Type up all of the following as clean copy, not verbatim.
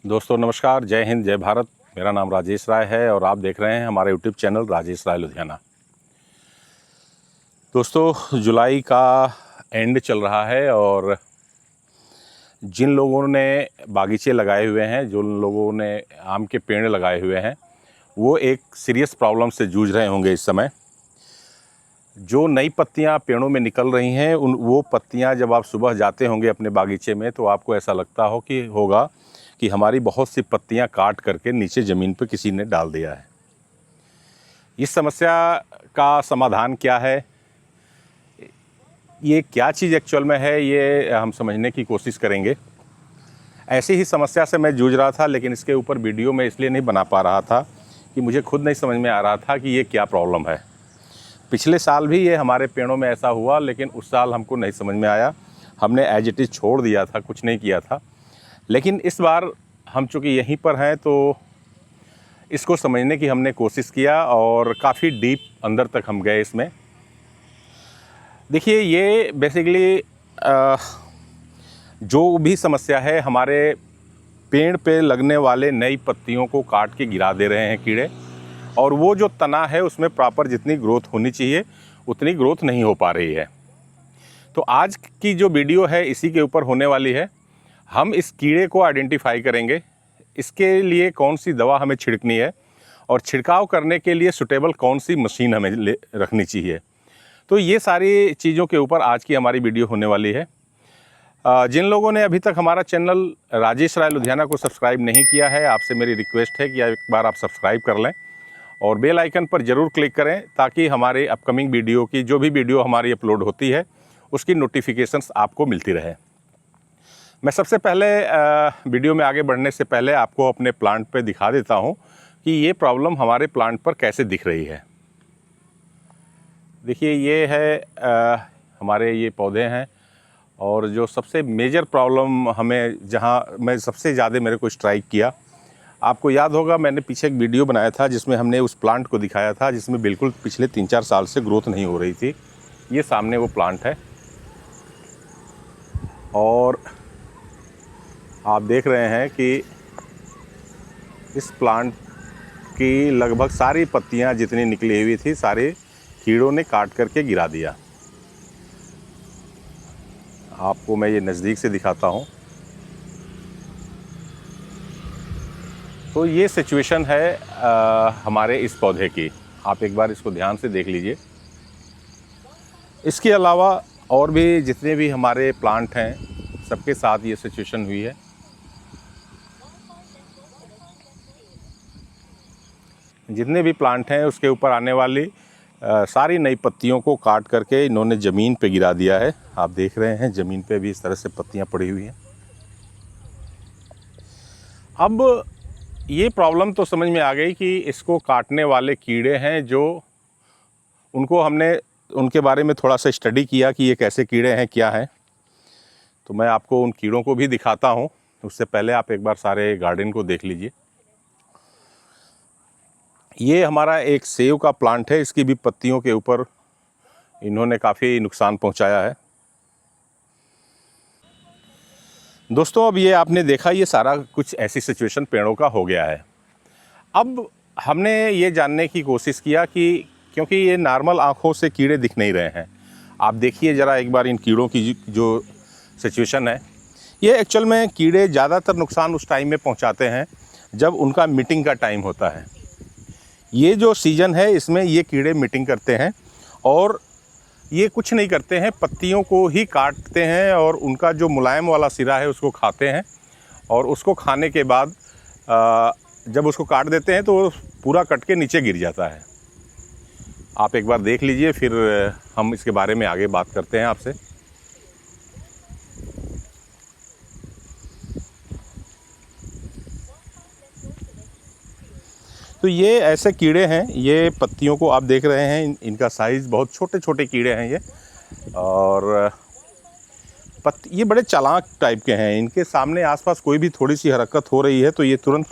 दोस्तों नमस्कार, जय हिंद, जय भारत। मेरा नाम राजेश राय है और आप देख रहे हैं हमारे यूट्यूब चैनल राजेश राय लुधियाना। दोस्तों, जुलाई का एंड चल रहा है और जिन लोगों ने बागीचे लगाए हुए हैं, जिन लोगों ने आम के पेड़ लगाए हुए हैं, वो एक सीरियस प्रॉब्लम से जूझ रहे होंगे इस समय। जो नई पत्तियां पेड़ों में निकल रही हैं, वो पत्तियां जब आप सुबह जाते होंगे अपने बागीचे में तो आपको ऐसा लगता होगा कि हमारी बहुत सी पत्तियां काट करके नीचे ज़मीन पर किसी ने डाल दिया है। इस समस्या का समाधान क्या है, ये क्या चीज़ एक्चुअल में है, ये हम समझने की कोशिश करेंगे। ऐसी ही समस्या से मैं जूझ रहा था, लेकिन इसके ऊपर वीडियो मैं इसलिए नहीं बना पा रहा था कि मुझे खुद नहीं समझ में आ रहा था कि ये क्या प्रॉब्लम है। पिछले साल भी ये हमारे पेड़ों में ऐसा हुआ, लेकिन उस साल हमको नहीं समझ में आया, हमने एज इट इज़ छोड़ दिया था, कुछ नहीं किया था। लेकिन इस बार हम चूँकि यहीं पर हैं तो इसको समझने की हमने कोशिश किया और काफ़ी डीप अंदर तक हम गए इसमें। देखिए, ये बेसिकली जो भी समस्या है, हमारे पेड़ पे लगने वाले नई पत्तियों को काट के गिरा दे रहे हैं कीड़े, और वो जो तना है उसमें प्रॉपर जितनी ग्रोथ होनी चाहिए उतनी ग्रोथ नहीं हो पा रही है। तो आज की जो वीडियो है इसी के ऊपर होने वाली है। हम इस कीड़े को आइडेंटिफाई करेंगे, इसके लिए कौन सी दवा हमें छिड़कनी है और छिड़काव करने के लिए सुटेबल कौन सी मशीन हमें रखनी चाहिए। तो ये सारी चीज़ों के ऊपर आज की हमारी वीडियो होने वाली है। जिन लोगों ने अभी तक हमारा चैनल राजेश राय लुधियाना को सब्सक्राइब नहीं किया है, आपसे मेरी रिक्वेस्ट है कि एक बार आप सब्सक्राइब कर लें और बेल आइकन पर ज़रूर क्लिक करें, ताकि हमारे अपकमिंग वीडियो की जो भी वीडियो हमारी अपलोड होती है उसकी नोटिफिकेशंस आपको मिलती रहे। मैं सबसे पहले वीडियो में आगे बढ़ने से पहले आपको अपने प्लांट पे दिखा देता हूँ कि ये प्रॉब्लम हमारे प्लांट पर कैसे दिख रही है। देखिए, ये है हमारे ये पौधे हैं, और जो सबसे मेजर प्रॉब्लम हमें, जहाँ मैं सबसे ज़्यादा मेरे को स्ट्राइक किया, आपको याद होगा मैंने पीछे एक वीडियो बनाया था जिसमें हमने उस प्लांट को दिखाया था जिसमें बिल्कुल पिछले 3-4 साल से ग्रोथ नहीं हो रही थी। ये सामने वो प्लांट है और आप देख रहे हैं कि इस प्लांट की लगभग सारी पत्तियां जितनी निकली हुई थी सारे कीड़ों ने काट करके गिरा दिया। आपको मैं ये नज़दीक से दिखाता हूँ। तो ये सिचुएशन है हमारे इस पौधे की। आप एक बार इसको ध्यान से देख लीजिए। इसके अलावा और भी जितने भी हमारे प्लांट हैं सबके साथ ये सिचुएशन हुई है। जितने भी प्लांट हैं उसके ऊपर आने वाली सारी नई पत्तियों को काट करके इन्होंने ज़मीन पे गिरा दिया है। आप देख रहे हैं ज़मीन पे भी इस तरह से पत्तियां पड़ी हुई हैं। अब ये प्रॉब्लम तो समझ में आ गई कि इसको काटने वाले कीड़े हैं, जो उनके बारे में थोड़ा सा स्टडी किया कि ये कैसे कीड़े हैं, क्या हैं। तो मैं आपको उन कीड़ों को भी दिखाता हूँ। उससे पहले आप एक बार सारे गार्डन को देख लीजिए। ये हमारा एक सेव का प्लांट है, इसकी भी पत्तियों के ऊपर इन्होंने काफ़ी नुकसान पहुंचाया है। दोस्तों, अब ये आपने देखा, ये सारा कुछ ऐसी सिचुएशन पेड़ों का हो गया है। अब हमने ये जानने की कोशिश किया कि क्योंकि ये नॉर्मल आँखों से कीड़े दिख नहीं रहे हैं। आप देखिए ज़रा एक बार इन कीड़ों की जो सिचुएशन है। ये एक्चुअल में कीड़े ज़्यादातर नुकसान उस टाइम में पहुंचाते हैं जब उनका मीटिंग का टाइम होता है। ये जो सीज़न है इसमें ये कीड़े मीटिंग करते हैं और ये कुछ नहीं करते हैं, पत्तियों को ही काटते हैं और उनका जो मुलायम वाला सिरा है उसको खाते हैं, और उसको खाने के बाद जब उसको काट देते हैं तो वो पूरा कट के नीचे गिर जाता है। आप एक बार देख लीजिए, फिर हम इसके बारे में आगे बात करते हैं आपसे। तो ये ऐसे कीड़े हैं, ये पत्तियों को आप देख रहे हैं, इनका साइज़ बहुत छोटे छोटे कीड़े हैं ये, और ये बड़े चालाक टाइप के हैं। इनके सामने आसपास कोई भी थोड़ी सी हरकत हो रही है तो ये तुरंत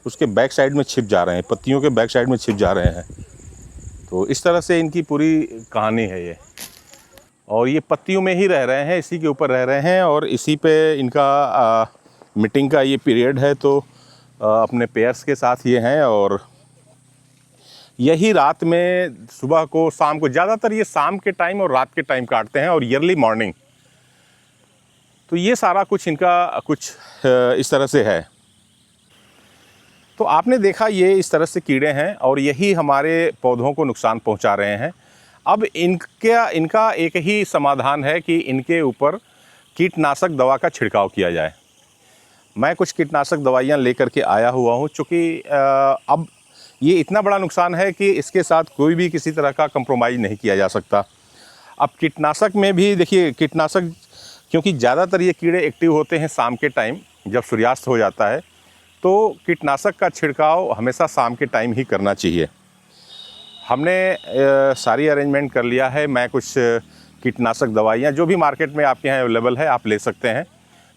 उसके बैक साइड में छिप जा रहे हैं, पत्तियों के बैक साइड में छिप जा रहे हैं। तो इस तरह से इनकी पूरी कहानी है ये, और ये पत्तियों में ही रह रहे हैं, इसी के ऊपर रह रहे हैं, और इसी पे इनका मीटिंग का ये पीरियड है। तो अपने पेयर्स के साथ ये हैं और यही रात में सुबह को शाम को, ज़्यादातर ये शाम के टाइम और रात के टाइम काटते हैं और ईयरली मॉर्निंग। तो ये सारा कुछ इनका कुछ इस तरह से है। तो आपने देखा ये इस तरह से कीड़े हैं और यही हमारे पौधों को नुकसान पहुंचा रहे हैं। अब इनका एक ही समाधान है कि इनके ऊपर कीटनाशक दवा का छिड़काव किया जाए। मैं कुछ कीटनाशक दवाइयाँ लेकर के आया हुआ हूँ, चूँकि अब ये इतना बड़ा नुकसान है कि इसके साथ कोई भी किसी तरह का कंप्रोमाइज़ नहीं किया जा सकता। अब कीटनाशक में भी देखिए, कीटनाशक क्योंकि ज़्यादातर ये कीड़े एक्टिव होते हैं शाम के टाइम जब सूर्यास्त हो जाता है, तो कीटनाशक का छिड़काव हमेशा शाम के टाइम ही करना चाहिए। हमने सारी अरेंजमेंट कर लिया है। मैं कुछ कीटनाशक दवाइयाँ जो भी मार्केट में आपके यहाँ अवेलेबल है आप ले सकते हैं।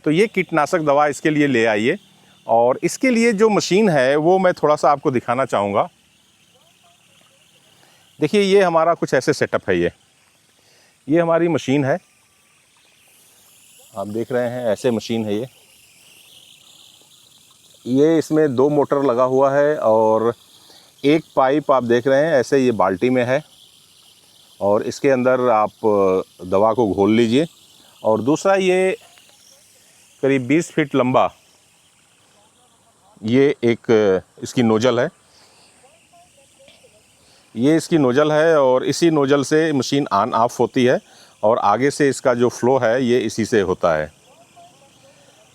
तो ये कीटनाशक दवा इसके लिए ले आइए। और इसके लिए जो मशीन है वो मैं थोड़ा सा आपको दिखाना चाहूँगा। देखिए ये हमारा कुछ ऐसे सेटअप है। ये हमारी मशीन है, आप देख रहे हैं ऐसे मशीन है ये इसमें 2 मोटर लगा हुआ है और एक पाइप आप देख रहे हैं ऐसे ये बाल्टी में है और इसके अंदर आप दवा को घोल लीजिए। और दूसरा ये करीब 20 फीट लंबा ये एक इसकी नोजल है। ये इसकी नोजल है और इसी नोजल से मशीन ऑन ऑफ होती है और आगे से इसका जो फ्लो है ये इसी से होता है।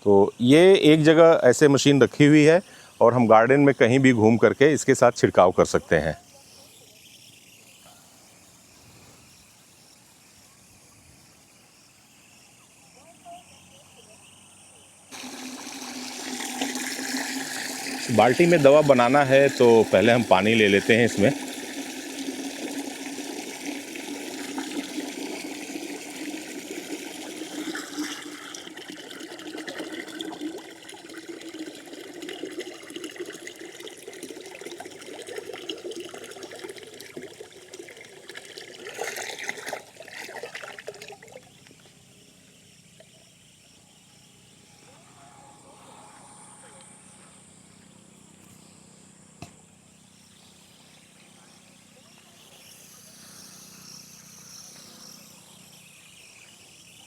तो ये एक जगह ऐसे मशीन रखी हुई है और हम गार्डन में कहीं भी घूम करके इसके साथ छिड़काव कर सकते हैं। बाल्टी में दवा बनाना है तो पहले हम पानी ले लेते हैं इसमें।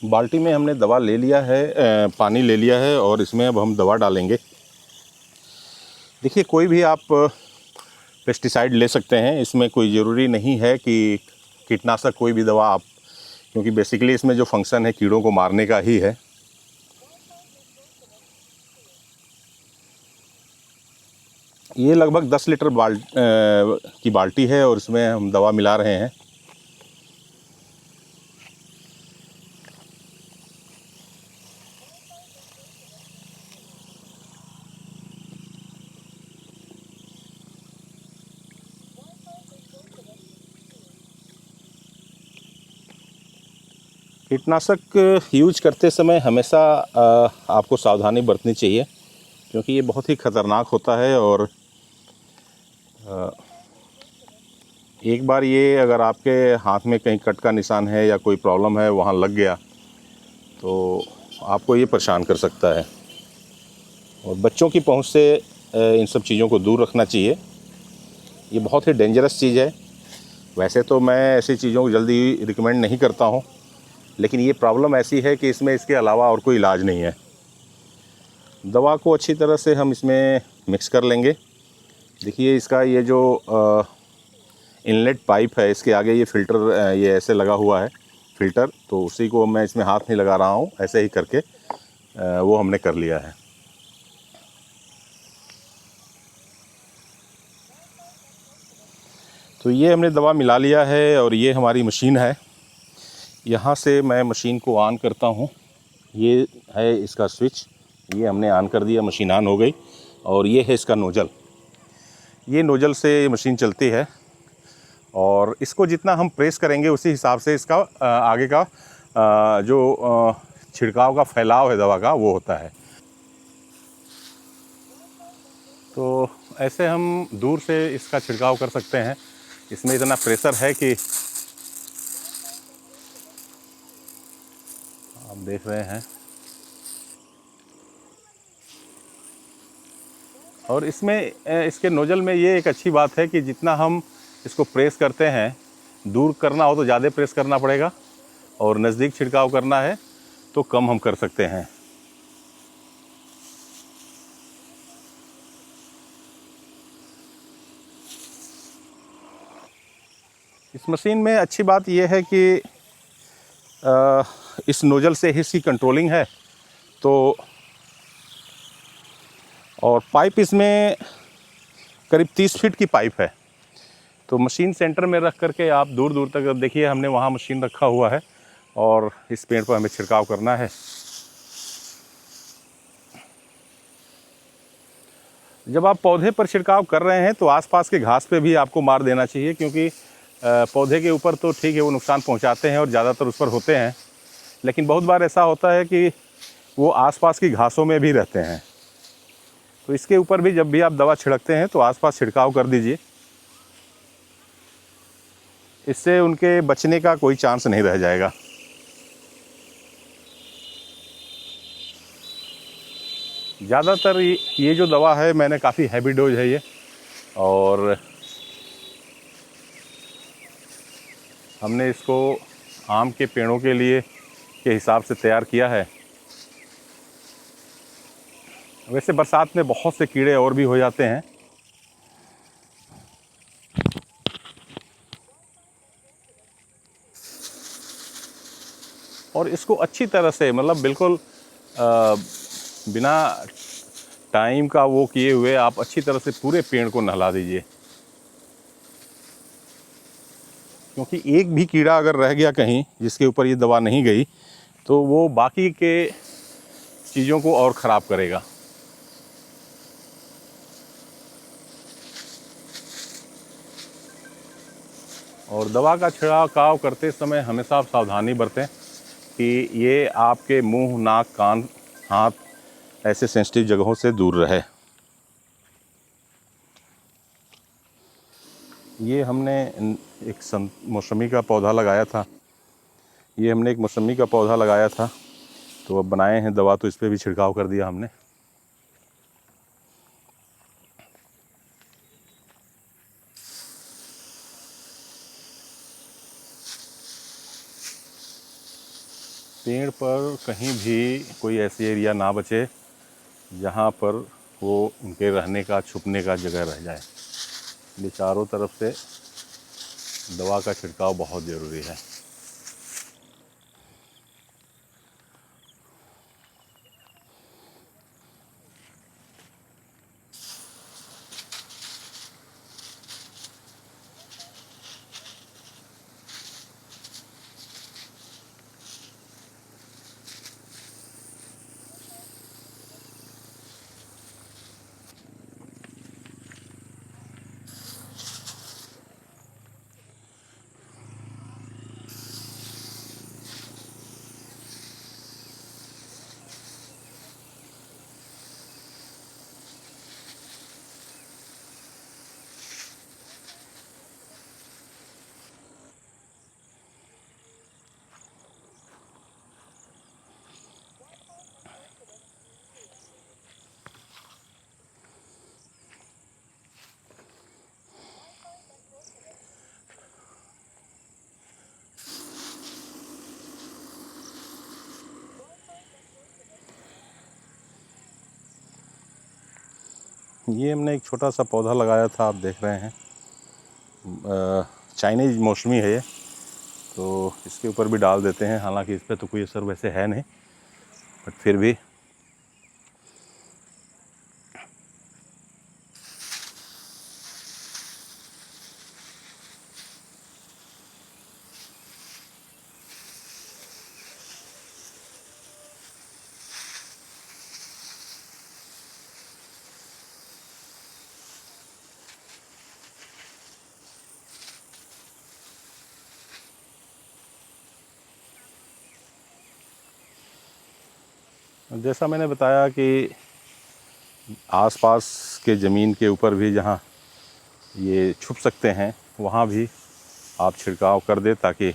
बाल्टी में हमने दवा ले लिया है, पानी ले लिया है और इसमें अब हम दवा डालेंगे। देखिए कोई भी आप पेस्टिसाइड ले सकते हैं, इसमें कोई ज़रूरी नहीं है कि कीटनाशक कोई भी दवा आप, क्योंकि बेसिकली इसमें जो फंक्शन है कीड़ों को मारने का ही है। ये लगभग 10 लीटर की बाल्टी है और इसमें हम दवा मिला रहे हैं। कीटनाशक यूज करते समय हमेशा आपको सावधानी बरतनी चाहिए, क्योंकि ये बहुत ही ख़तरनाक होता है और एक बार ये अगर आपके हाथ में कहीं कट का निशान है या कोई प्रॉब्लम है वहाँ लग गया तो आपको ये परेशान कर सकता है। और बच्चों की पहुँच से इन सब चीज़ों को दूर रखना चाहिए। ये बहुत ही डेंजरस चीज़ है। वैसे तो मैं ऐसी चीज़ों को जल्दी रिकमेंड नहीं करता हूँ, लेकिन ये प्रॉब्लम ऐसी है कि इसमें इसके अलावा और कोई इलाज नहीं है। दवा को अच्छी तरह से हम इसमें मिक्स कर लेंगे। देखिए इसका ये जो इनलेट पाइप है इसके आगे ये फ़िल्टर ये ऐसे लगा हुआ है फ़िल्टर, तो उसी को मैं इसमें हाथ नहीं लगा रहा हूँ, ऐसे ही करके वो हमने कर लिया है। तो ये हमने दवा मिला लिया है और ये हमारी मशीन है। यहाँ से मैं मशीन को ऑन करता हूँ। ये है इसका स्विच, ये हमने ऑन कर दिया, मशीन ऑन हो गई। और ये है इसका नोजल, ये नोजल से ये मशीन चलती है और इसको जितना हम प्रेस करेंगे उसी हिसाब से इसका आगे का जो छिड़काव का फैलाव है दवा का वो होता है। तो ऐसे हम दूर से इसका छिड़काव कर सकते हैं। इसमें इतना प्रेशर है कि आप देख रहे हैं। और इसमें इसके नोज़ल में ये एक अच्छी बात है कि जितना हम इसको प्रेस करते हैं, दूर करना हो तो ज़्यादा प्रेस करना पड़ेगा, और नज़दीक छिड़काव करना है तो कम हम कर सकते हैं। इस मशीन में अच्छी बात यह है कि इस नोज़ल से ही इसकी कंट्रोलिंग है। तो और पाइप इसमें करीब 30 फीट की पाइप है। तो मशीन सेंटर में रख करके आप दूर दूर तक, देखिए हमने वहाँ मशीन रखा हुआ है और इस पेड़ पर हमें छिड़काव करना है। जब आप पौधे पर छिड़काव कर रहे हैं तो आसपास के घास पे भी आपको मार देना चाहिए, क्योंकि पौधे के ऊपर तो ठीक है वो नुकसान पहुंचाते हैं और ज़्यादातर उस पर होते हैं, लेकिन बहुत बार ऐसा होता है कि वो आसपास की घासों में भी रहते हैं। तो इसके ऊपर भी जब भी आप दवा छिड़कते हैं तो आसपास छिड़काव कर दीजिए, इससे उनके बचने का कोई चांस नहीं रह जाएगा। ज़्यादातर ये जो दवा है, मैंने काफ़ी हैवी डोज है ये, और हमने इसको आम के पेड़ों के लिए के हिसाब से तैयार किया है। वैसे बरसात में बहुत से कीड़े और भी हो जाते हैं। और इसको अच्छी तरह से, मतलब बिल्कुल बिना टाइम का वो किए हुए आप अच्छी तरह से पूरे पेड़ को नहला दीजिए, क्योंकि एक भी कीड़ा अगर रह गया कहीं जिसके ऊपर ये दवा नहीं गई तो वो बाकी के चीज़ों को और ख़राब करेगा। और दवा का छिड़काव करते समय हमेशा सावधानी बरतें कि ये आपके मुंह, नाक, कान, हाथ ऐसे सेंसिटिव जगहों से दूर रहे। ये हमने एक मौसमी का पौधा लगाया था, तो अब बनाए हैं दवा, तो इस पर भी छिड़काव कर दिया हमने। पेड़ पर कहीं भी कोई ऐसी एरिया ना बचे जहाँ पर वो उनके रहने का, छुपने का जगह रह जाए। ये चारों तरफ से दवा का छिड़काव बहुत ज़रूरी है। ये हमने एक छोटा सा पौधा लगाया था, आप देख रहे हैं, चाइनीज़ मौसमी है ये, तो इसके ऊपर भी डाल देते हैं। हालांकि इस पर तो कोई असर वैसे है नहीं, बट फिर भी जैसा मैंने बताया कि आसपास के ज़मीन के ऊपर भी जहाँ ये छुप सकते हैं वहाँ भी आप छिड़काव कर दें, ताकि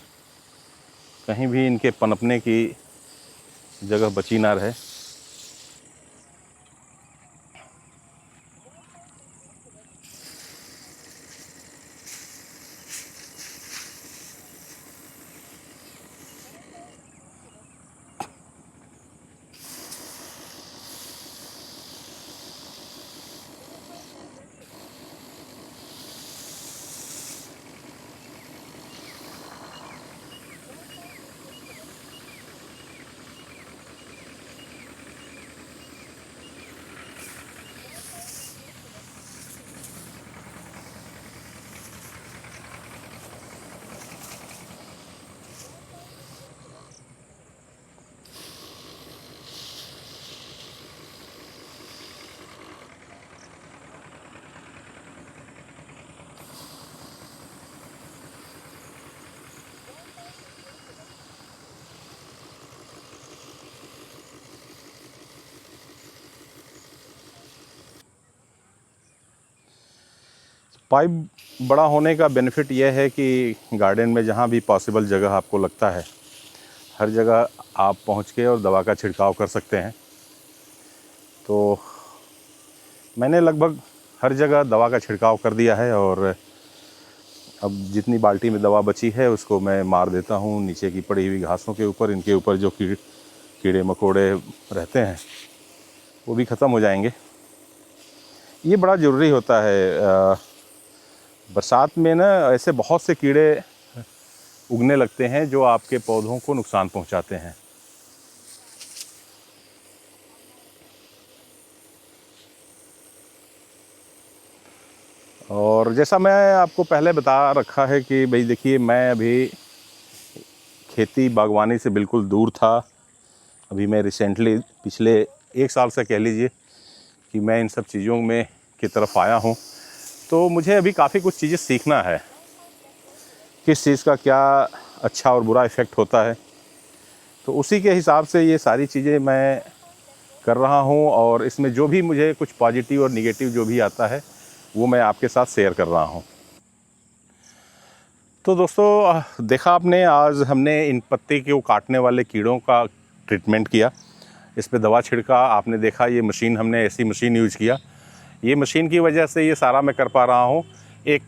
कहीं भी इनके पनपने की जगह बची ना रहे। पाइप बड़ा होने का बेनिफिट यह है कि गार्डन में जहाँ भी पॉसिबल जगह आपको लगता है हर जगह आप पहुँच के और दवा का छिड़काव कर सकते हैं। तो मैंने लगभग हर जगह दवा का छिड़काव कर दिया है और अब जितनी बाल्टी में दवा बची है उसको मैं मार देता हूँ नीचे की पड़ी हुई घासों के ऊपर। इनके ऊपर जो कीड़े मकोड़े रहते हैं वो भी ख़त्म हो जाएंगे। ये बड़ा ज़रूरी होता है। बरसात में ना ऐसे बहुत से कीड़े उगने लगते हैं जो आपके पौधों को नुकसान पहुंचाते हैं। और जैसा मैं आपको पहले बता रखा है कि भाई देखिए, मैं अभी खेती बागवानी से बिल्कुल दूर था। अभी मैं रिसेंटली पिछले 1 साल से कह लीजिए कि मैं इन सब चीज़ों में की तरफ आया हूँ। तो मुझे अभी काफ़ी कुछ चीज़ें सीखना है, किस चीज़ का क्या अच्छा और बुरा इफ़ेक्ट होता है। तो उसी के हिसाब से ये सारी चीज़ें मैं कर रहा हूँ और इसमें जो भी मुझे कुछ पॉजिटिव और निगेटिव जो भी आता है वो मैं आपके साथ शेयर कर रहा हूँ। तो दोस्तों, देखा आपने, आज हमने इन पत्ते को काटने वाले कीड़ों का ट्रीटमेंट किया, इस पे दवा छिड़का। आपने देखा ये मशीन, हमने ऐसी मशीन यूज़ किया। ये मशीन की वजह से ये सारा मैं कर पा रहा हूँ। एक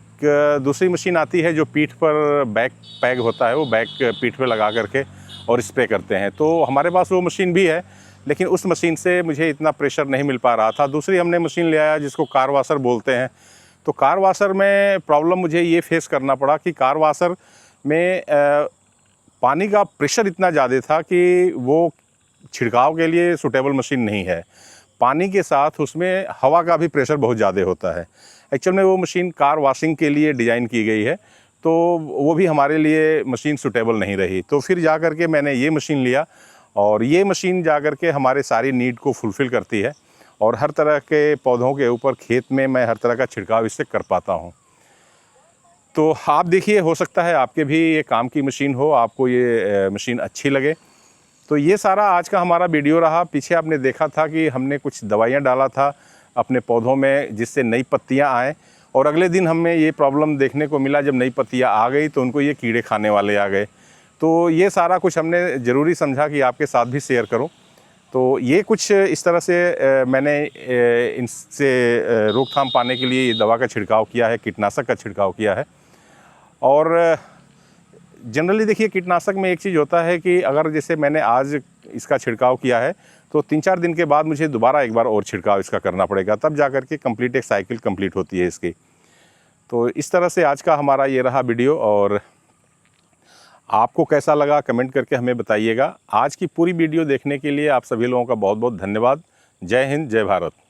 दूसरी मशीन आती है जो पीठ पर बैक पैग होता है, वो बैक पीठ पे लगा करके और स्प्रे करते हैं। तो हमारे पास वो मशीन भी है, लेकिन उस मशीन से मुझे इतना प्रेशर नहीं मिल पा रहा था। दूसरी हमने मशीन ले आया जिसको कार वाशर बोलते हैं। तो कार वाशर में प्रॉब्लम मुझे ये फेस करना पड़ा कि कार वाशर में पानी का प्रेशर इतना ज़्यादा था कि वो छिड़काव के लिए सूटेबल मशीन नहीं है। पानी के साथ उसमें हवा का भी प्रेशर बहुत ज़्यादा होता है। एक्चुअल में वो मशीन कार वॉशिंग के लिए डिज़ाइन की गई है, तो वो भी हमारे लिए मशीन सूटेबल नहीं रही। तो फिर जा कर के मैंने ये मशीन लिया और ये मशीन जा कर के हमारे सारी नीड को फुलफ़िल करती है और हर तरह के पौधों के ऊपर खेत में मैं हर तरह का छिड़काव इससे कर पाता हूँ। तो आप देखिए, हो सकता है आपके भी ये काम की मशीन हो, आपको ये मशीन अच्छी लगे। तो ये सारा आज का हमारा वीडियो रहा। पीछे आपने देखा था कि हमने कुछ दवाइयाँ डाला था अपने पौधों में जिससे नई पत्तियाँ आएँ, और अगले दिन हमें ये प्रॉब्लम देखने को मिला, जब नई पत्तियाँ आ गई तो उनको ये कीड़े खाने वाले आ गए। तो ये सारा कुछ हमने ज़रूरी समझा कि आपके साथ भी शेयर करूं। तो ये कुछ इस तरह से मैंने इनसे रोकथाम पाने के लिए ये दवा का छिड़काव किया है, कीटनाशक का छिड़काव किया है। और जनरली देखिए, कीटनाशक में एक चीज़ होता है कि अगर जैसे मैंने आज इसका छिड़काव किया है तो 3-4 दिन के बाद मुझे दोबारा एक बार और छिड़काव इसका करना पड़ेगा, तब जा कर के कंप्लीट एक साइकिल कंप्लीट होती है इसकी। तो इस तरह से आज का हमारा ये रहा वीडियो, और आपको कैसा लगा कमेंट करके हमें बताइएगा। आज की पूरी वीडियो देखने के लिए आप सभी लोगों का बहुत बहुत धन्यवाद। जय हिंद, जय भारत।